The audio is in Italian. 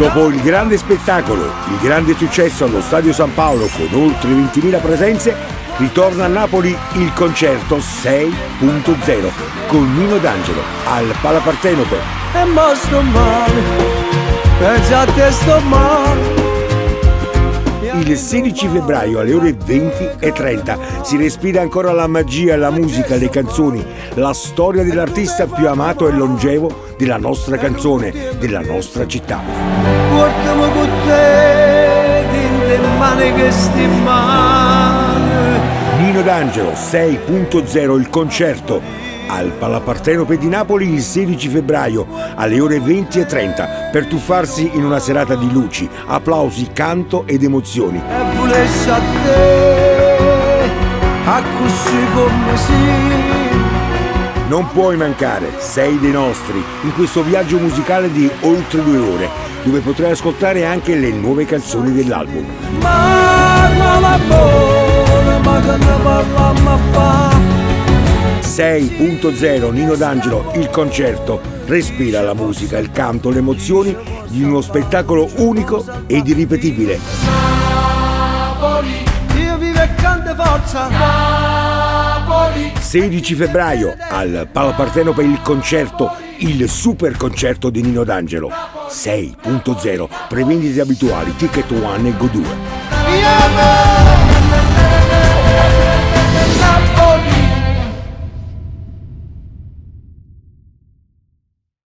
Dopo il grande spettacolo, il grande successo allo Stadio San Paolo con oltre 20.000 presenze, ritorna a Napoli il concerto 6.0 con Nino D'Angelo al Palapartenope. E mo sto male, pensa a te sto male. Il 16 febbraio alle ore 20:30 si respira ancora la magia, la musica, le canzoni, la storia dell'artista più amato e longevo della nostra canzone, della nostra città. Portami con te, dinte mani che sti male. Nino D'Angelo 6.0 il concerto al Palapartenope di Napoli il 16 febbraio alle ore 20:30 per tuffarsi in una serata di luci, applausi, canto ed emozioni. E volessi a te, a così come sì. Non puoi mancare, sei dei nostri, in questo viaggio musicale di oltre 2 ore, dove potrai ascoltare anche le nuove canzoni dell'album. Ma la buona, ma che ne parliamo fa. 6.0 Nino D'Angelo, il concerto. Respira la musica, il canto, le emozioni di uno spettacolo unico ed irripetibile. Napoli, io vivo e canto forza. Napoli. 16 febbraio al Palapartenope il concerto, il super concerto di Nino D'Angelo. 6.0, prevendite abituali, Ticket One e Go2.